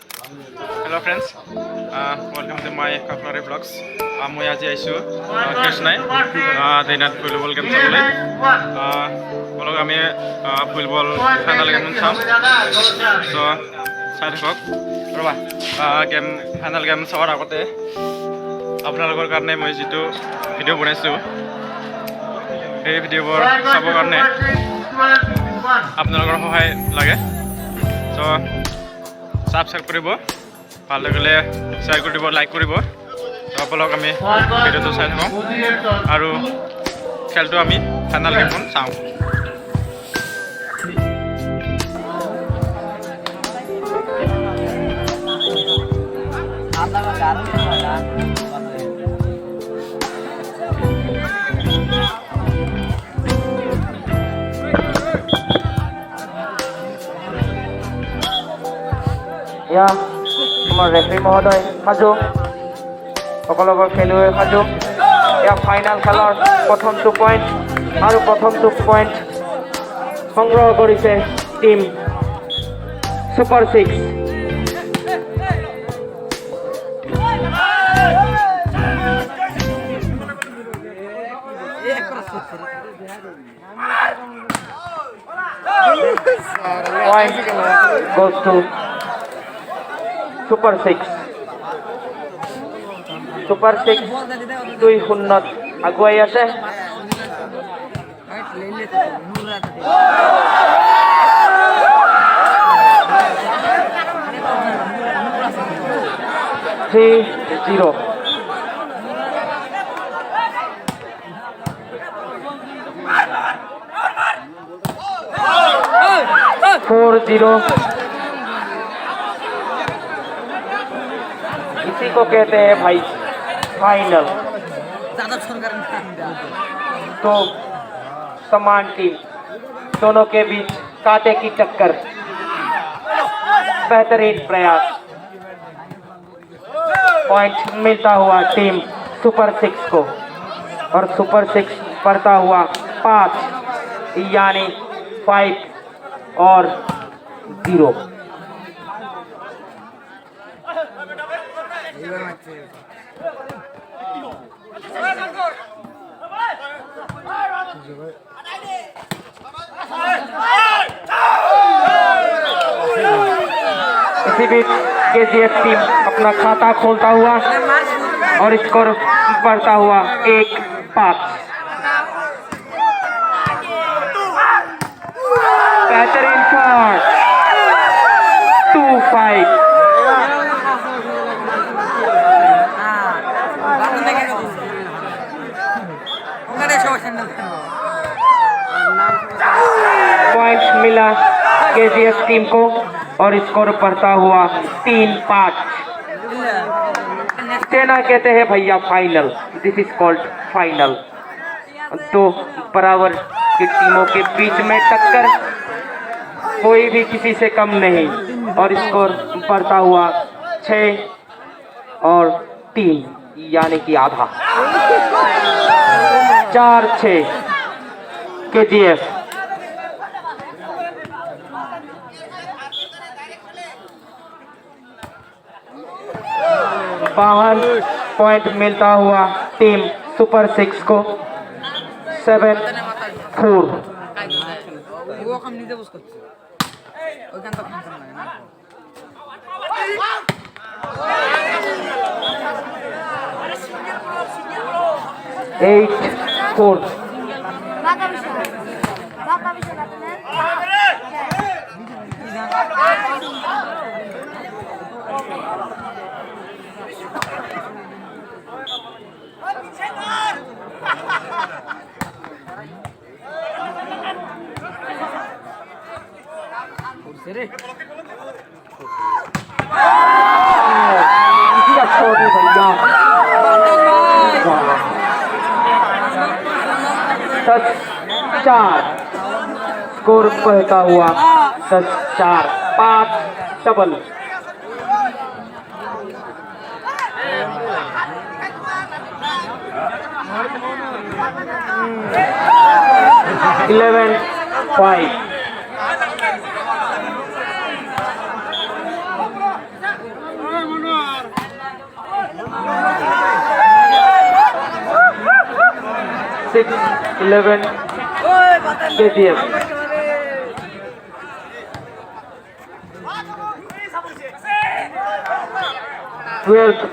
Hello friends, welcome to my Kaplari vlogs. Moi আজি আইছো কৃষ্ণাই দিনত ফুটবল গেম চাবলৈ বলক আমি ফুটবল ফাইনেল গেম চাম তো চাই থাকক ৰ'বা গেম ফাইনেল গেম চোৱাৰ আগতে আপোনালোকৰ কাৰণে মই যিটো ভিডিঅ' বনাইছোঁ সেই ভিডিঅ'বোৰ চাবৰ কাৰণে আপোনালোকৰ সহায় লাগে তো সাবস্ক্রাইব কৰিব ভাল লাগিলে শ্বেয়াৰ কৰি দিব লাইক কৰিব তো বলক আমি ভিডিঅ'টো চাই থাকোঁ আৰু খেলটো আমি ফাইনেল গেমখন চাওঁ या আমাৰ ৰেফাৰী মহোদয় সাজু সকলোবোৰ খেলুৱৈ সাজু या ফাইনেল খেলৰ প্ৰথমটো পইণ্ট আৰু প্ৰথমটো পইণ্ট সংগ্ৰহ কৰিছে team super 6 goes to Super 6 2-0 আগুৱাই আছে Zero. Four zero. इसी को कहते हैं भाई फाइनल तो समान टीम दोनों के बीच कांटे की टक्कर बेहतरीन प्रयास पॉइंट मिलता हुआ टीम सुपर 6 को और सुपर 6 पड़ता हुआ 5 यानी 5 और 0 इसी बीच केजीएफ टीम अपना खाता खोलता हुआ और स्कोर बढ़ता हुआ 1-5 बेहतरीन शॉट 2-5 पॉइंट मिला केजीएफ टीम को और स्कोर बढ़ता हुआ 3-5 तेना कहते हैं भैया final this is called final तो बराबर की टीमों के बीच में टक्कर कोई भी किसी से कम नहीं और स्कोर बढ़ता हुआ 6 और 3 यानी कि आधा 4-6 केजीएफ बाहर पॉइंट मिलता हुआ टीम सुपर 6 को 7-4 8-4 10-4 स्कोर बढ़ता हुआ 10-4 5 डबल 11-5 6-11 KGF. 12th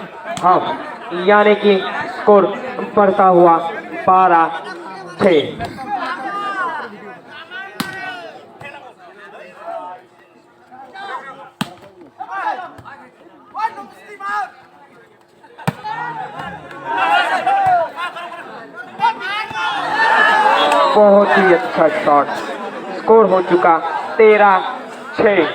हाफ यानी कि स्कोर बढ़ता हुआ 12-6। बहुत ही अच्छा शॉट, स्कोर हो चुका 13-6।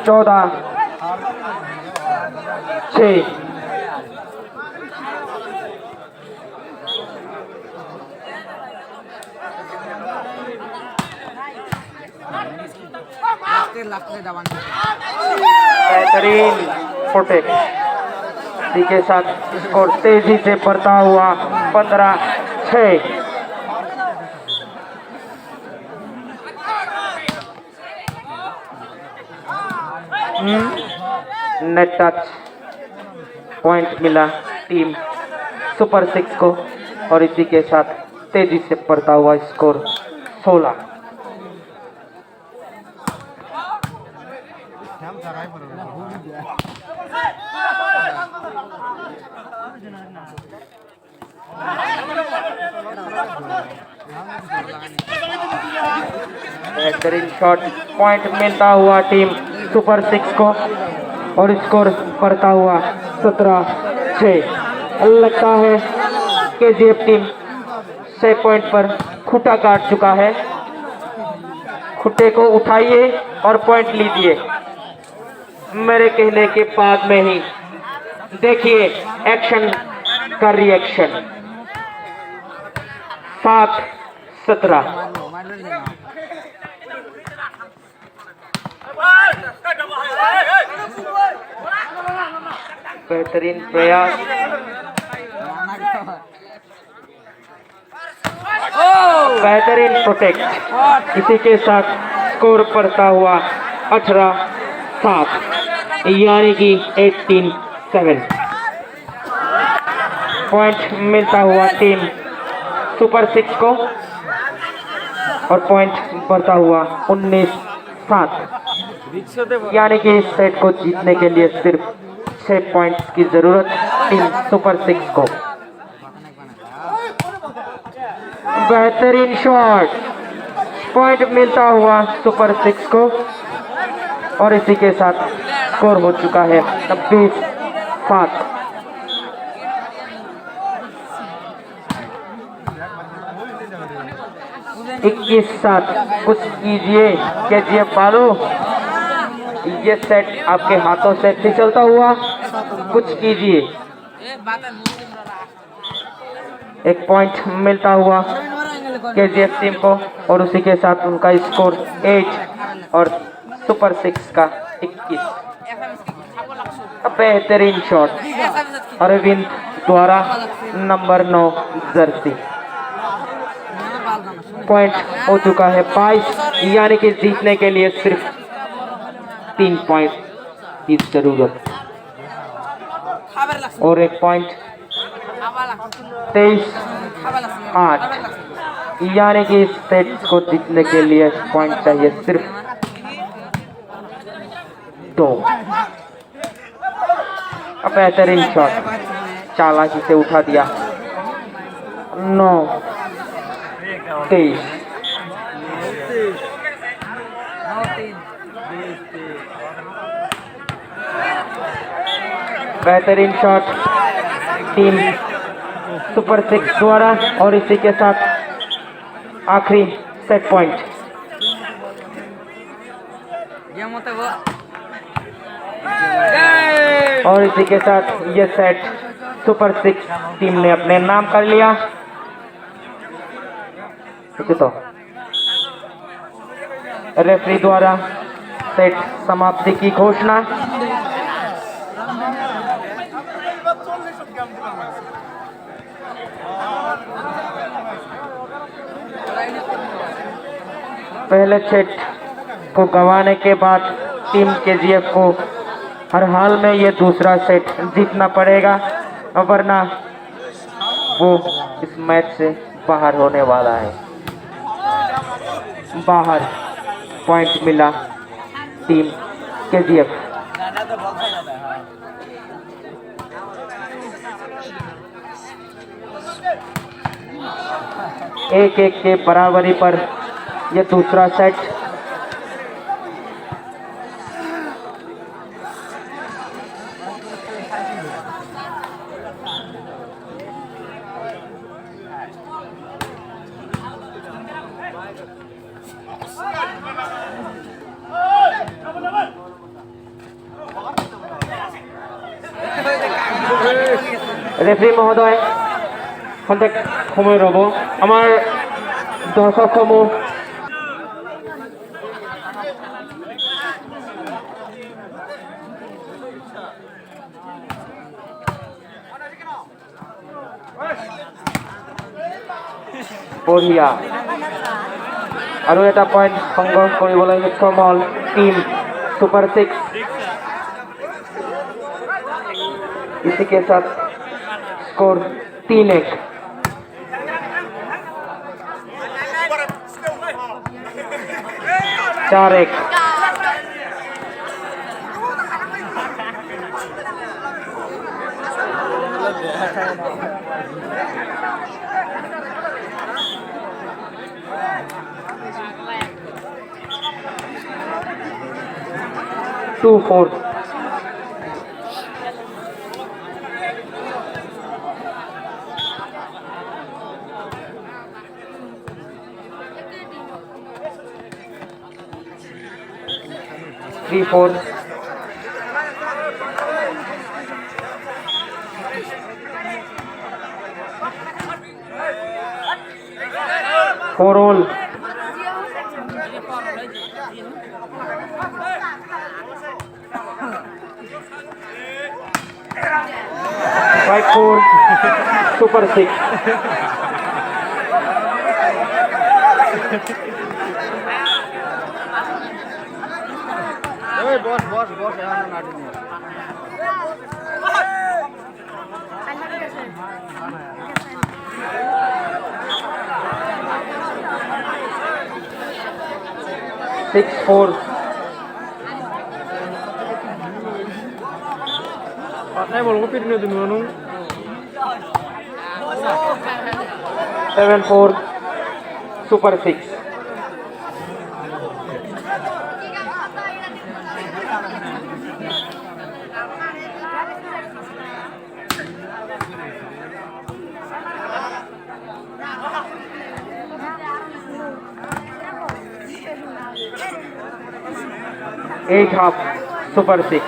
चौदह 6। बेहतरीन प्रोटेक्ट, इसी के साथ स्कोर तेजी से बढ़ता हुआ 15-6। नेट टच पॉइंट मिला टीम सुपर 6 को और इसी के साथ तेजी से बढ़ता हुआ स्कोर 16। बेहतरीन शॉट पॉइंट मिलता हुआ टीम सुपर 6 को और स्कोर बढ़ता हुआ 17-6। लगता है केजीएफ टीम 6 पॉइंट पर खूंटा काट चुका है। खूंटे को उठाइए और पॉइंट लीजिए मेरे कहने के बाद में ही। देखिए एक्शन का रिएक्शन। 7-17। बेहतरीन प्रयास, बेहतरीन प्रोटेक्ट, इसी के साथ स्कोर बढ़ता हुआ 18-7 यानी कि 18-7। पॉइंट मिलता हुआ टीम सुपर 6 को और पॉइंट बढ़ता हुआ 19-7 यानी कि इस सेट को जीतने के लिए सिर्फ 6 पॉइंट्स की जरूरत टीम सुपर 6 को। बेहतरीन शॉट, पॉइंट मिलता हुआ सुपर 6 को और इसी के साथ स्कोर हो चुका है 26-7। इक्कीस 7 कुछ कीजिए केजीएफ वालों, ये सेट आपके हाथों से फिसलता हुआ, कुछ कीजिए। एक पॉइंट मिलता हुआ केजीएफ टीम को और उसी के साथ उनका स्कोर 8 और सुपर 6 का 21। बेहतरीन शॉट अरविंद द्वारा नंबर 9 जर्सी। पॉइंट हो चुका है 22 यानी कि जीतने के लिए सिर्फ 3 पॉइंट की जरूरत और एक पॉइंट 23-8 यानी कि इस सेट को जीतने के लिए पॉइंट चाहिए सिर्फ 2। अब बेहतरीन शॉट चालाकी से उठा दिया। 9-23। बेहतरीन शॉट टीम सुपर 6 द्वारा और इसी के साथ आखिरी सेट पॉइंट। और इसी के साथ ये सेट सुपर 6 टीम ने अपने नाम कर लिया। तो रेफरी द्वारा सेट समाप्ति की घोषणा। पहले सेट को गंवाने के बाद टीम केजीएफ को हर हाल में ये दूसरा सेट जीतना पड़ेगा, वरना वो इस मैच से बाहर होने वाला है। बाहर पॉइंट मिला टीम केजीएफ। एक एक के बराबरी पर यह दूसरा सेट। ৰেফাৰী মহোদয় খন্তেক সময় ৰ'ব। আমাৰ দৰ্শকসমূহ বঢ়িয়া আৰু এটা পইণ্ট সংগ্ৰহ কৰিবলৈ সক্ষম হ'ল টিম सुपर 6। इसी के साथ स्कोर 3-1। चार एक। Two four. Three four. Four all. Five four super 6। Boss यहाँ ना 6-4। Patay bola ko pinno dun ano. 7-4 super 6। At half super 6।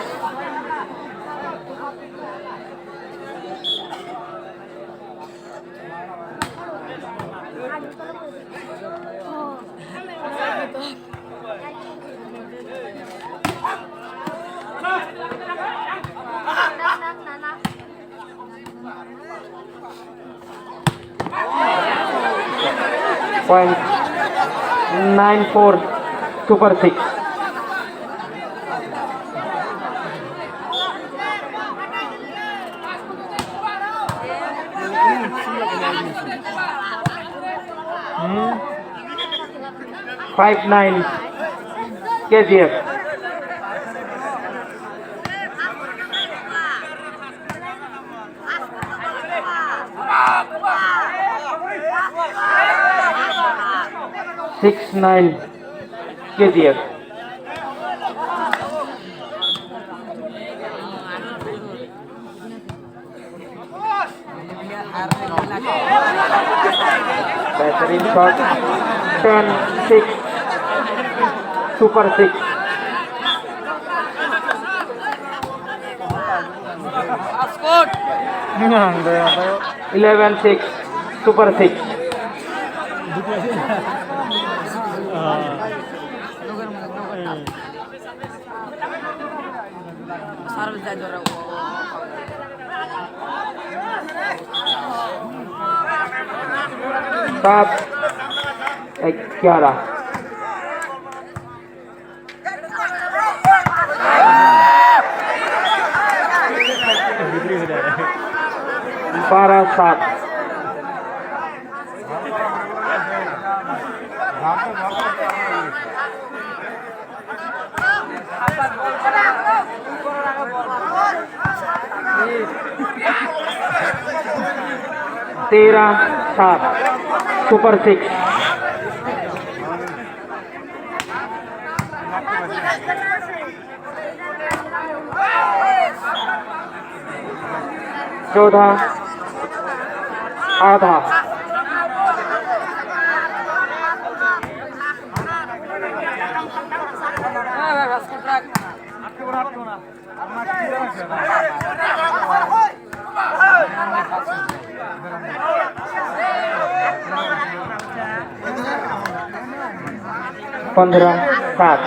Point 9-4 super 6। Five 9 KGF. Six 9 KGF. बेहतरीन शॉट। 10-6 सुपर 6। Passport 11-6 super 6। सात 11। 12-7। तेरह सात super 6। चौदह आधा। पंद्रह सात।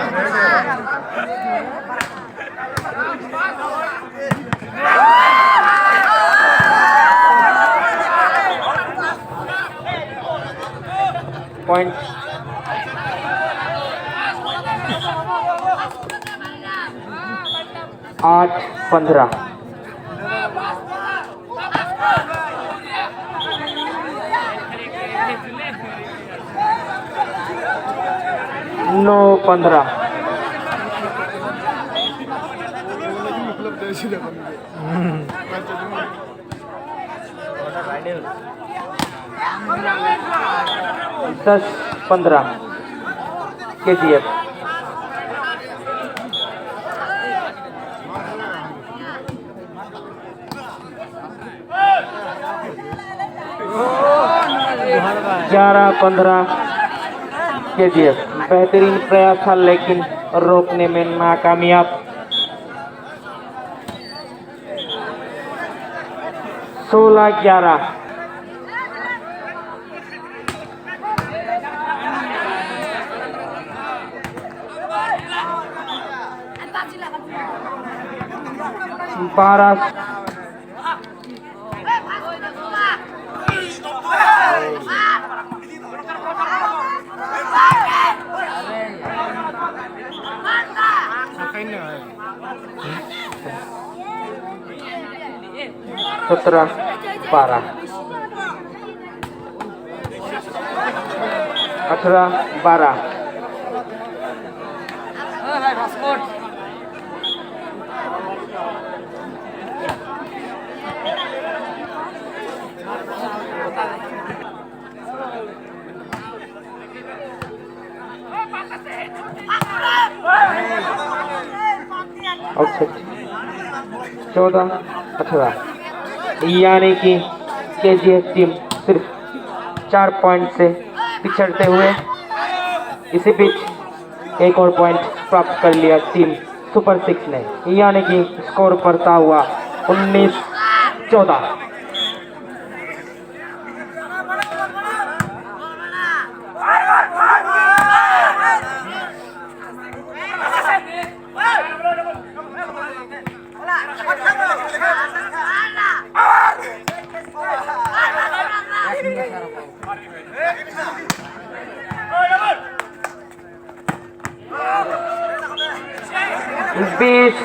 पॉइंट आठ 15। 9-15। दस 15 KGF। ग्यारह 15 KGF। बेहतरीन प्रयास था लेकिन रोकने में नाकामयाब। 16-11। बारह 17-12। 18-12। आउटसाइड। 14-18। यानी कि KGF टीम सिर्फ 4 पॉइंट से पिछड़ते हुए इसी बीच एक और पॉइंट प्राप्त कर लिया टीम सुपर 6 ने, यानी कि स्कोर बढ़ता हुआ 19-14। बीस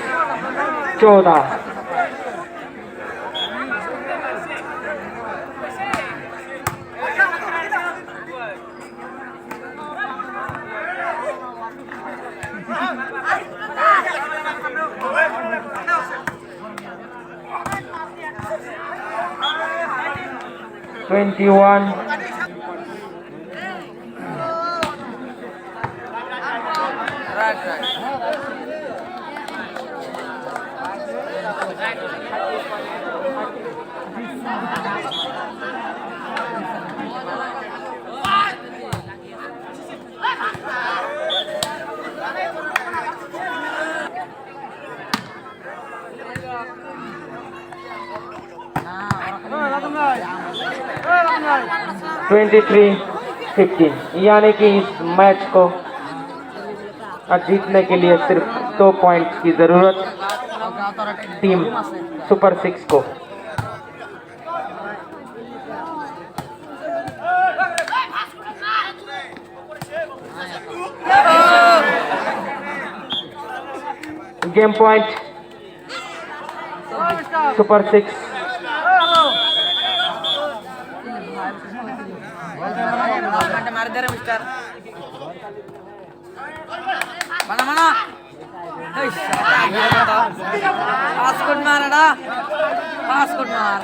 14। Twenty-one. Twenty-three 15, यानी कि इस मैच को जीतने के लिए सिर्फ 2 पॉइंट्स की जरूरत टीम सुपर 6 को। Game point super 6। मार दे रे mister mana mana hei paskut mar ada paskut mar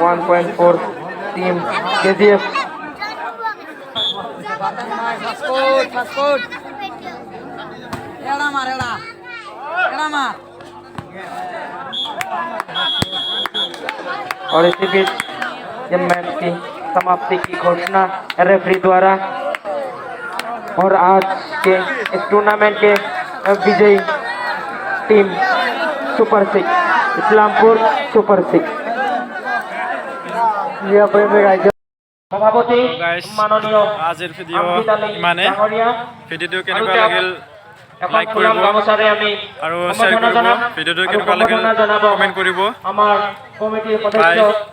1.4 team KGF. paskut eda mar और इसी बीच ये मैच की समाप्ति की घोषणा रेफरी द्वारा और आज के इस टूर्नामेंट के विजयी टीम सुपर 6 इस्लामपुर सुपर 6 সভাপতি গাইজ মাননীয় আজিৰ ভিডিঅ' আমজিদ আলী ইমানে ডাঙৰীয়া ভিডিঅ'টো কেনেকুৱা লাগিল এখন লাইক ফুলাম কৰিব গামোচাৰে আমি আৰু শ্বেয়াৰ কৰিব ভিডিঅ'টো কেনেকুৱা লাগিল কমেণ্ট কৰিব আমাৰ কমিটিৰ বাই সদস্য